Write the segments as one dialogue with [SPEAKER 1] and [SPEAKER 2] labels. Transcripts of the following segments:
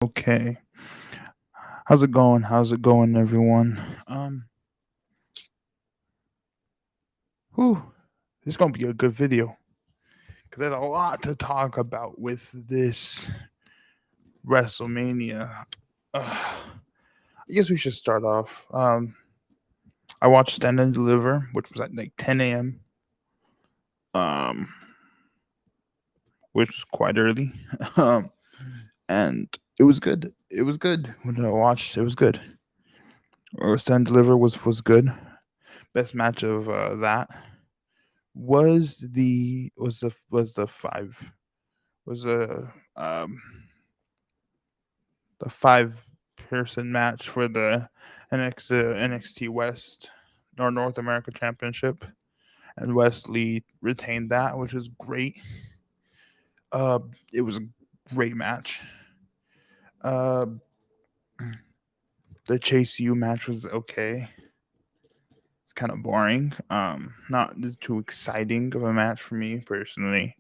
[SPEAKER 1] Okay. How's it going? How's it going, everyone? Whew, this is gonna be a good video because there's a lot to talk about with this WrestleMania. I guess we should start off. I watched Stand and Deliver, which was at like 10 a.m. Um, which was quite early. um, and it was good. It was good when I watched. It was good. Stand and Deliver was good. Best match of that was the five was the 5 person match for the NXT West or North America Championship, and Wesley retained that, which was great. Uh, it was a great match. Uh, the Chase U match was okay. It's kind of boring. Not too exciting of a match for me personally.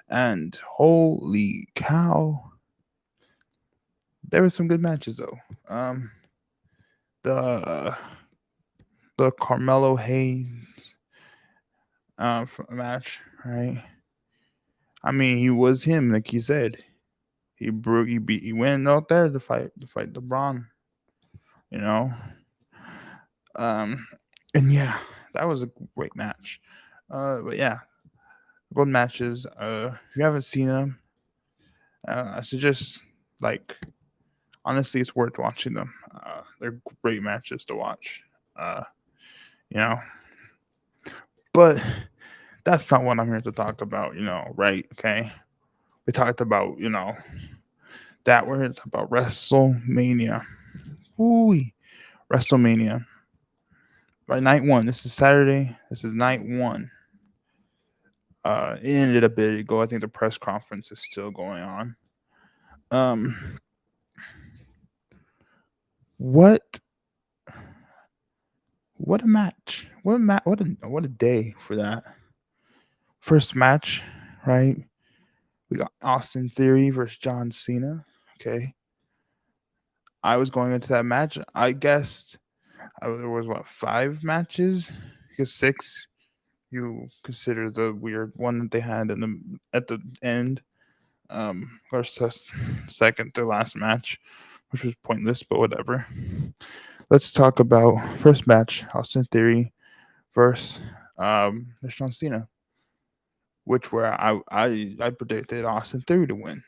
[SPEAKER 1] And holy cow, there were some good matches though. The the Carmelo Hayes match, right? I mean, he was him, like he said. He went out there to fight LeBron, you know. Um, and yeah, that was a great match. But yeah, good matches. If you haven't seen them, I suggest like honestly, it's worth watching them. They're great matches to watch. Uh, you know, but that's not what I'm here to talk about. Right? Okay. We talked about that. We're here to talk about WrestleMania. Ooh, WrestleMania. Right, night one. This is Saturday. This is night one. It ended a bit ago. I think the press conference is still going on. Um, what what a match! What a day for that first match, right? We got Austin Theory versus John Cena. Okay, I was going into that match. I guessed there was what 5 matches? Because 6 you consider the weird one that they had at the end, versus second to last match, which was pointless, but whatever. Let's talk about first match: Austin Theory versus John Cena, which where I predicted Austin Theory to win,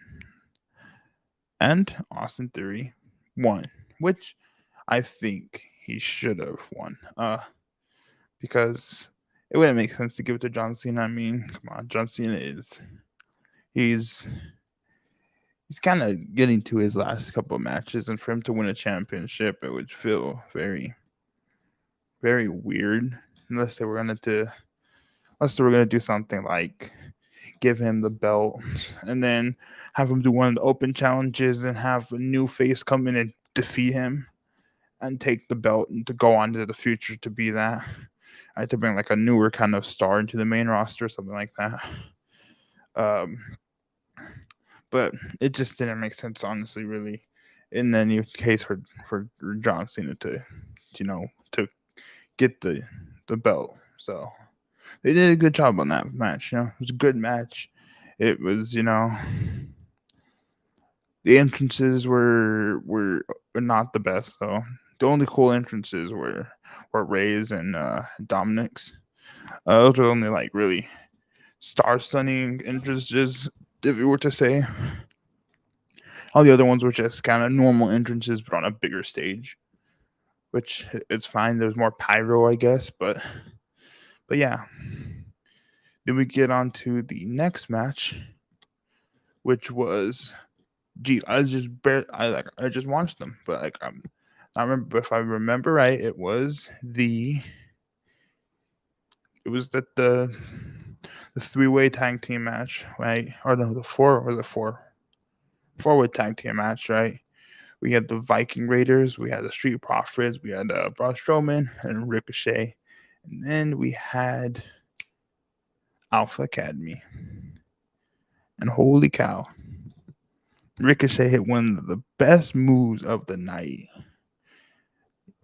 [SPEAKER 1] and Austin Theory won, which I think he should have won. Because it wouldn't make sense to give it to John Cena. I mean, come on, John Cena he's he's kind of getting to his last couple of matches, and for him to win a championship, it would feel very, very weird unless unless they were gonna do something like give him the belt and then have him do one of the open challenges and have a new face come in and defeat him and take the belt and to go on to the future to be that. I had to bring like a newer kind of star into the main roster, something like that. Um, but it just didn't make sense, honestly, really, in any case for John Cena you know, to get the belt. So they did a good job on that match. It was a good match. It was, the entrances were not the best though. The only cool entrances were Ray's and Dominic's. Those were only like really star stunning entrances, if you were to say. All the other ones were just kind of normal entrances, but on a bigger stage, which it's fine. There's more pyro, I guess, but yeah. Then we get on to the next match, which was, gee, I just watched them, but like I remember, if I remember right, it was the 3-way tag team match, right? Or no, the four-way tag team match, right? We had the Viking Raiders, we had the Street Profits, we had Braun Strowman and Ricochet, and then we had Alpha Academy. And holy cow, Ricochet hit one of the best moves of the night.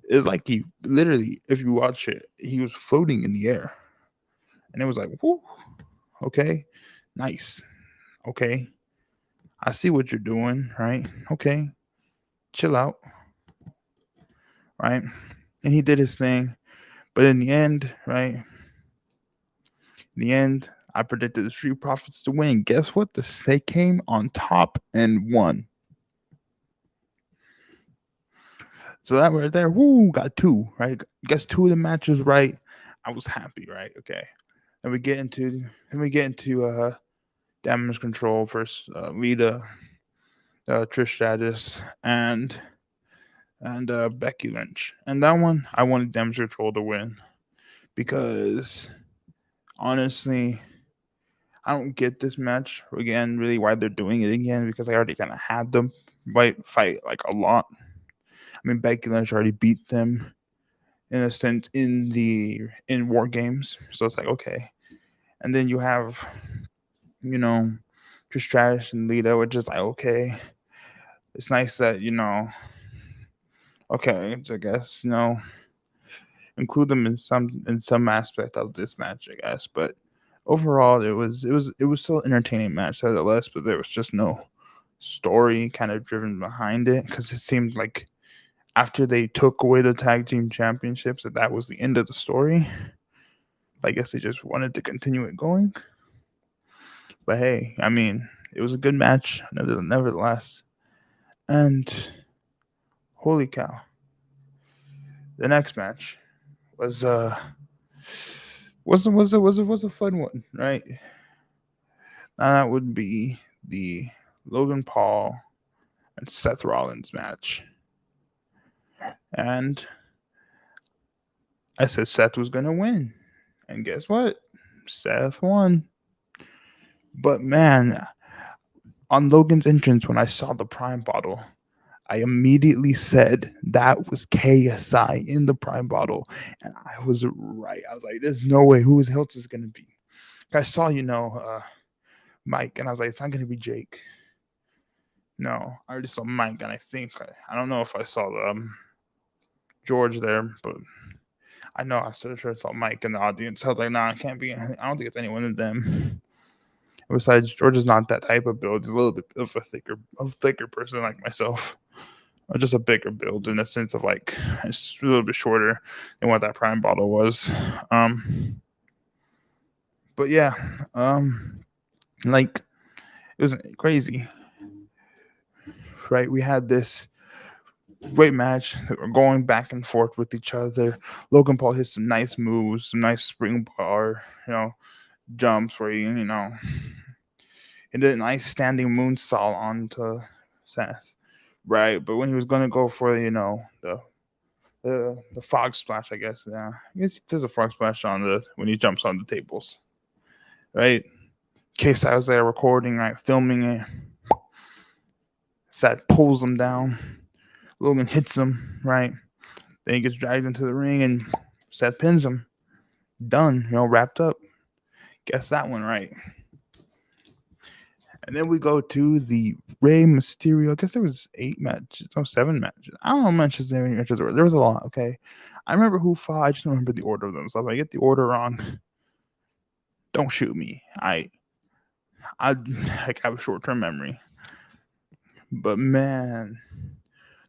[SPEAKER 1] It's like he literally, if you watch it, he was floating in the air, and it was like, whoo, okay, nice, okay, I see what you're doing, right? Okay, chill out, right? And he did his thing, but in the end, right? In the end, I predicted the Street Profits to win. Guess what? They came on top and won. So that right there, woo, got two, right? Guess two of the matches right. I was happy, right? Okay. Then we get into Damage Control versus Lita, Trish Stratus, and Becky Lynch. And that one, I wanted Damage Control to win because honestly, I don't get this match again. Really, why they're doing it again? Because I already kind of had them fight like a lot. I mean, Becky Lynch already beat them in a sense in War Games, so it's like okay. And then you have you know Trish Stratus and Lita, which is like okay. It's nice that okay, I guess include them in some aspect of this match, I guess. But overall, it was still an entertaining match nevertheless. But there was just no story kind of driven behind it because it seemed like after they took away the tag team championships that was the end of the story. I guess they just wanted to continue it going. But hey, I mean, it was a good match nevertheless. And holy cow, the next match was was a fun one, right? Now that would be the Logan Paul and Seth Rollins match. And I said Seth was gonna win. And guess what? Seth won. But man, on Logan's entrance when I saw the Prime bottle, I immediately said that was KSI in the Prime bottle. And I was right. I was like, there's no way. Who else is going to be? I saw, Mike, and I was like, it's not going to be Jake. No, I already saw Mike, and I don't know if I saw George there, but I know I sure saw Mike in the audience. I was like, nah, it can't be. I don't think it's anyone of them. Besides, George is not that type of build. He's a little bit of a thicker person like myself. Or just a bigger build in the sense of like it's a little bit shorter than what that Prime bottle was. But yeah, like it was crazy, right? We had this great match that were going back and forth with each other. Logan Paul hit some nice moves, some nice spring bar, jumps where he did a nice standing moonsault onto Seth, right? But when he was gonna go for the frog splash, I guess. Yeah, I guess he does a frog splash on the when he jumps on the tables, right? Case I was there recording, right, filming it. Seth pulls him down. Logan hits him, right. Then he gets dragged into the ring and Seth pins him. Done, wrapped up. Guess that one right. And then we go to the Rey Mysterio. I guess there was 8 matches, 7 matches. I don't know how matches there were. There was a lot. Okay, I remember who fought. I just don't remember the order of them. So if I get the order wrong, don't shoot me. I have a short term memory. But man,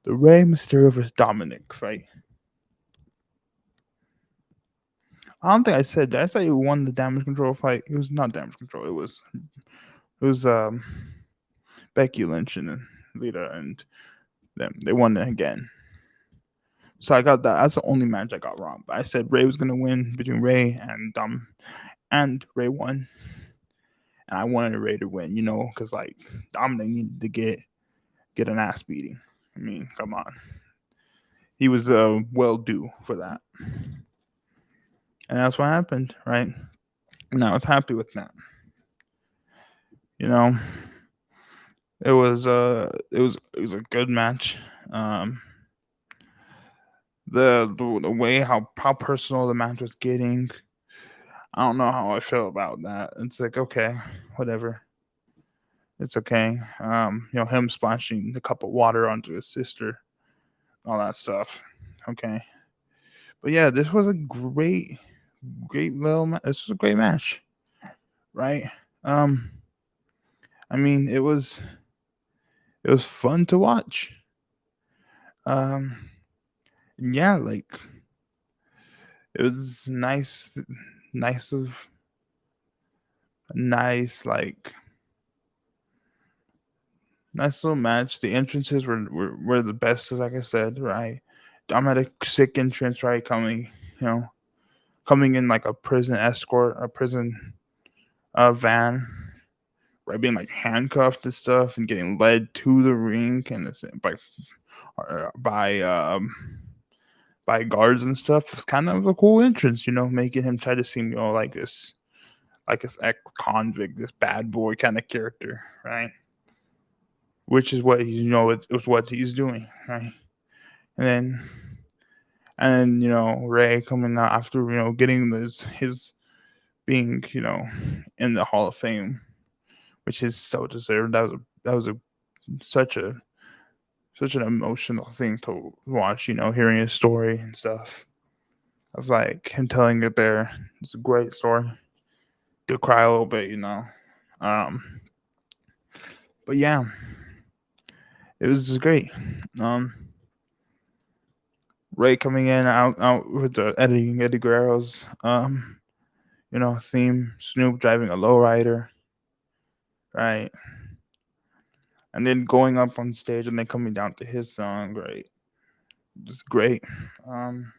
[SPEAKER 1] the Rey Mysterio versus Dominic fight. I don't think I said that. I said he won the Damage Control fight. It was not Damage Control. It was Becky Lynch and Lita and them. They won it again. So I got that. That's the only match I got wrong. But I said Ray was gonna win between Ray and and Ray won. And I wanted Ray to win, because like Dominic needed to get an ass beating. I mean, come on. He was well due for that. And that's what happened, right? And I was happy with that. You know, it was a good match. The way how personal the match was getting, I don't know how I feel about that. It's like okay, whatever. It's okay. Him splashing the cup of water onto his sister, all that stuff. Okay, but yeah, this was a great this was a great match, right? Um, I mean, it was fun to watch. Um, yeah, like it was nice of nice like nice little match. The entrances were the best, as like I said, right? I'm at a sick entrance, right? You know, coming in like a prison escort, a prison van, right? Being like handcuffed and stuff, and getting led to the ring, and it's by by guards and stuff. It's kind of a cool entrance, making him try to seem, like this ex convict, this bad boy kind of character, right? Which is what he's, it was what he's doing, right? And then Ray coming out after getting his being in the Hall of Fame, which is so deserved. That was such a such an emotional thing to watch. Hearing his story and stuff of like him telling it there. It's a great story. To cry a little bit, Um, but yeah, it was great. Um, Ray coming in out with the Eddie Guerrero's theme. Snoop driving a lowrider, right? And then going up on stage and then coming down to his song, right? Just great. Um,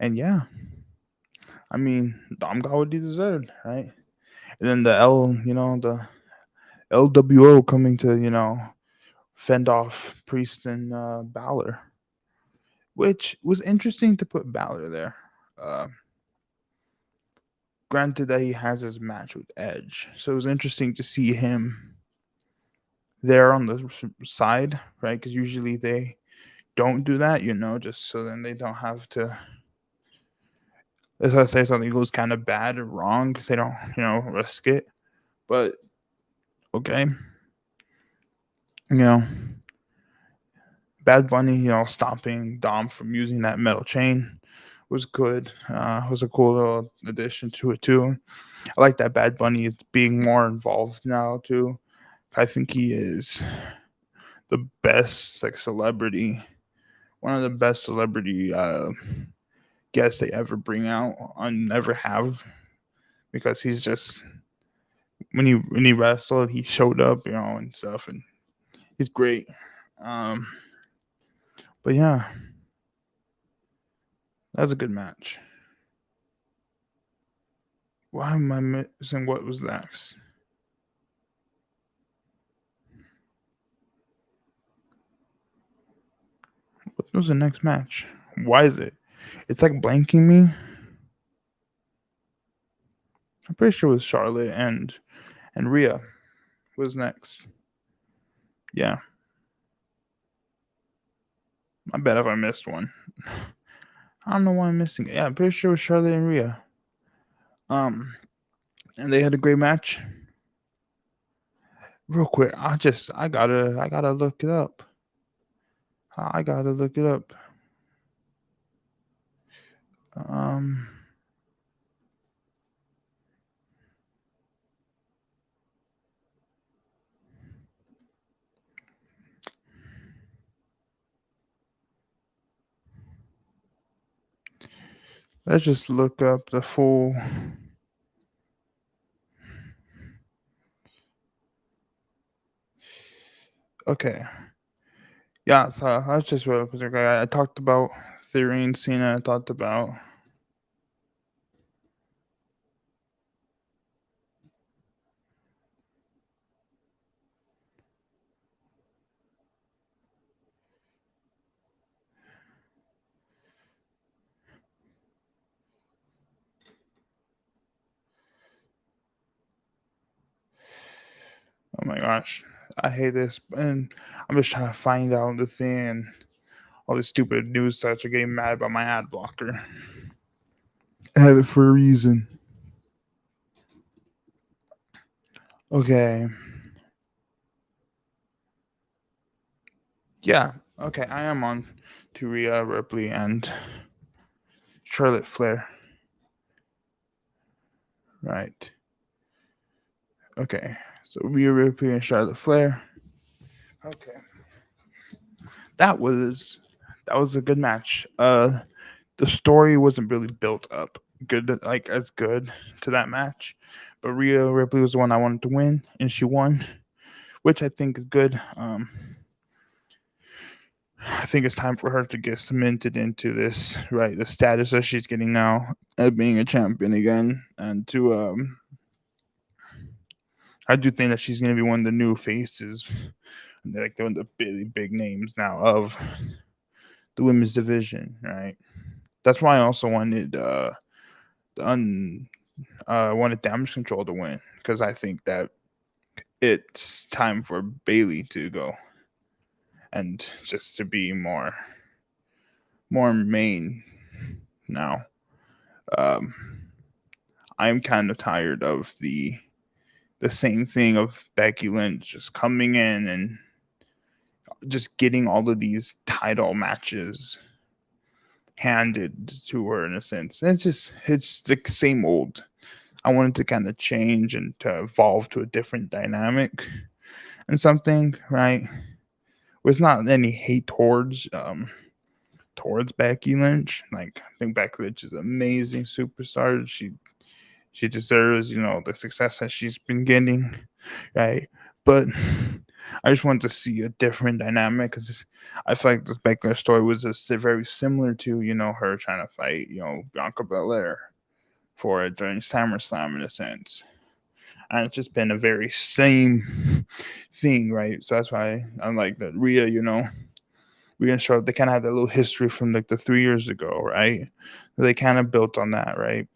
[SPEAKER 1] and yeah, I mean, Dom got what he deserved, right? And then the LWO coming to fend off Priest and Balor, which was interesting to put Balor there. Uh, Granted that he has his match with Edge, so it was interesting to see him there on the side, right? Because usually they don't do that, just so then they don't have to. Let's not say something goes kind of bad or wrong. They don't, risk it. But okay, you know, Bad Bunny, stopping Dom from using that metal chain was good. Was a cool little addition to it too. I like that Bad Bunny is being more involved now too. I think he is the best like celebrity, one of the best celebrity guests they ever bring out and ever have, because he's just when he wrestled, he showed up, and stuff, and he's great. Um, but yeah, that was a good match. Why am I missing what was next? What was the next match? Why is it? It's like blanking me. I'm pretty sure it was Charlotte and Rhea was next. Yeah, I bet if I missed one. I don't know why I'm missing it. Yeah, I'm pretty sure it was Charlotte and Rhea. Um, and they had a great match. Real quick, I gotta look it up. I gotta look it up. Um, let's just look up the full. Okay, yeah. So that's just real quick. I talked about Theory and Cena. I talked about. Oh my gosh, I hate this, and I'm just trying to find out the thing. And all these stupid news sites are getting mad about my ad blocker. I have it for a reason. Okay. Yeah. Okay, I am on to Rhea Ripley and Charlotte Flair. Right. Okay. So Rhea Ripley and Charlotte Flair. Okay. That was that was a good match. The story wasn't really built up good like as good to that match. But Rhea Ripley was the one I wanted to win and she won, which I think is good. I think it's time for her to get cemented into this, right? The status that she's getting now of being a champion again, and to I do think that she's going to be one of the new faces, like one of the really big names now of the women's division, right? That's why I also wanted wanted Damage Control to win because I think that it's time for Bailey to go and just to be more main now. Um, I'm kind of tired of the same thing of Becky Lynch just coming in and just getting all of these title matches handed to her in a sense. It's the same old. I wanted to kind of change and to evolve to a different dynamic and something, right? There's not any hate towards Becky Lynch. Like I think Becky Lynch is an amazing superstar. She deserves, the success that she's been getting, right? But I just wanted to see a different dynamic because I feel like this Becky Lynch story was just very similar to, her trying to fight, Bianca Belair for it during SummerSlam in a sense. And it's just been a very same thing, right? So that's why I'm like that Rhea, Rhea and Charlotte, they kind of had that little history from like the 3 years ago, right? They kind of built on that, right?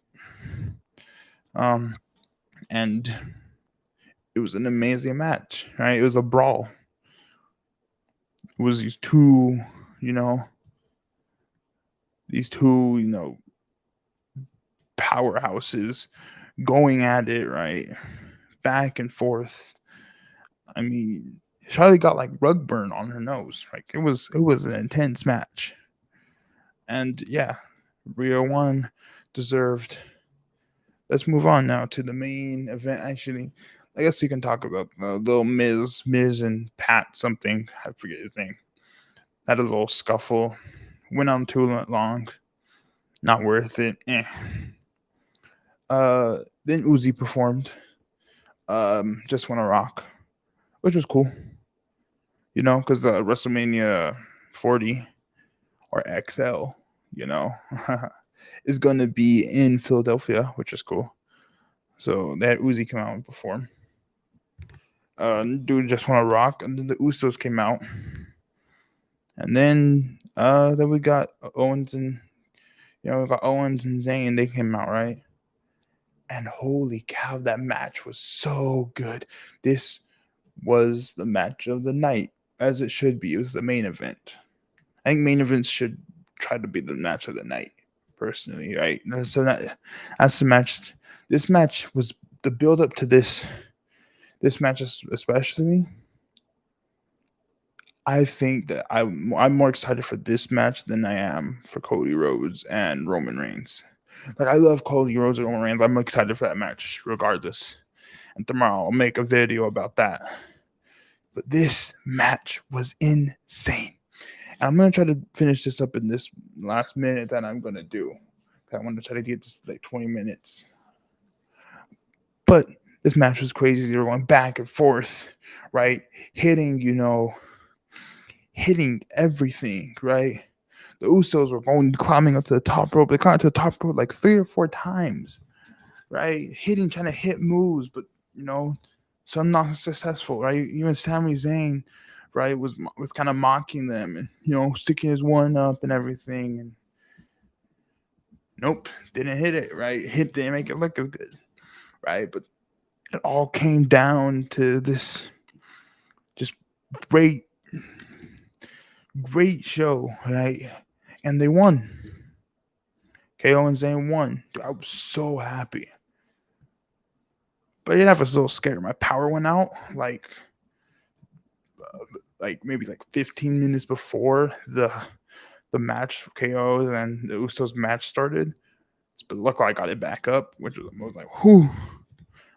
[SPEAKER 1] Um, and it was an amazing match, right? It was a brawl. It was you know, these two, powerhouses going at it, right? Back and forth. I mean, Charlie got like rug burn on her nose. Like it was an intense match. And yeah, Rhea won, deserved. Let's move on now to the main event. Actually, I guess you can talk about the little Miz and Pat something. I forget his name. Had a little scuffle. Went on too long. Not worth it. Eh. Then Uzi performed. Just want to rock, which was cool. Because the WrestleMania 40 or XL, you know, is going to be in Philadelphia, which is cool. So that Uzi came out and performed. Dude just want to rock, and then the Usos came out, and then we got Owens and we got Owens and Zayn. They came out right, and holy cow, that match was so good. This was the match of the night, as it should be. It was the main event. I think main events should try to be the match of the night, personally, right? So that's the match. This match was the build up to this match, especially. I think that I'm more excited for this match than I am for Cody Rhodes and Roman Reigns. Like I love Cody Rhodes and Roman Reigns. I'm excited for that match regardless. And tomorrow I'll make a video about that. But this match was insane. And I'm gonna try to finish this up in this last minute that I'm gonna do. I want to try to get this like 20 minutes. But this match was crazy. They were going back and forth, right? Hitting everything, right? The Usos were climbing up to the top rope. They climbed to the top rope like 3 or 4 times, right? Trying to hit moves, but some not successful, right? Even Sami Zayn, right, was kind of mocking them and sticking his one up and everything. And nope, didn't hit it, right? Didn't make it look as good, right? But it all came down to this just great, great show, right? And they won. KO and Zayn won. Dude, I was so happy. But I was a little scared. My power went out like maybe like 15 minutes before the match KOs and the Usos match started. But luckily I got it back up, which was like, whew.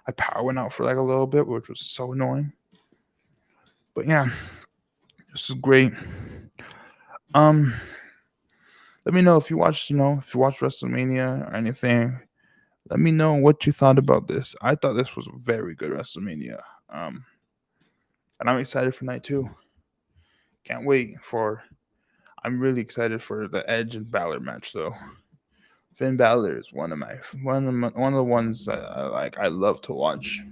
[SPEAKER 1] I power went out for like a little bit, which was so annoying. But yeah, this is great. Um, let me know if you watched, if you watched WrestleMania or anything. Let me know what you thought about this. I thought this was a very good WrestleMania. And I'm excited for night two. Can't wait for. I'm really excited for the Edge and Balor match though. Finn Balor is one of the ones that I like. I love to watch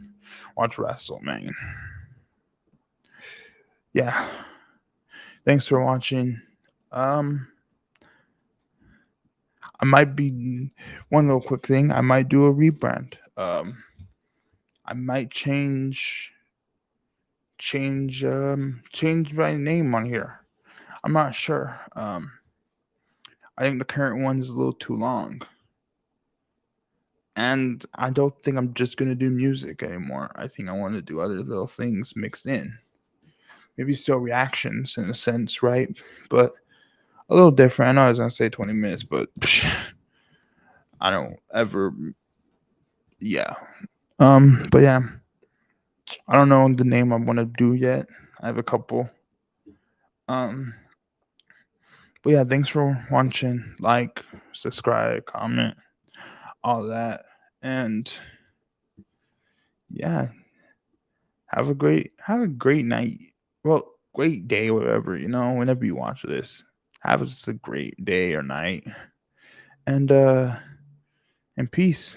[SPEAKER 1] wrestle, man. Yeah. Thanks for watching. Um, I might be one little quick thing. I might do a rebrand. I might change my name on here. I'm not sure. I think the current one is a little too long. And I don't think I'm just gonna do music anymore. I think I want to do other little things mixed in. Maybe still reactions in a sense, right? But a little different. I know I was gonna say 20 minutes, but I don't ever. Yeah. But yeah, I don't know the name I want to do yet. I have a couple. Um. But yeah, thanks for watching. Like, subscribe, comment, all that, and yeah, have a great night. Well, great day, whatever, whenever you watch this. Have just a great day or night. And peace.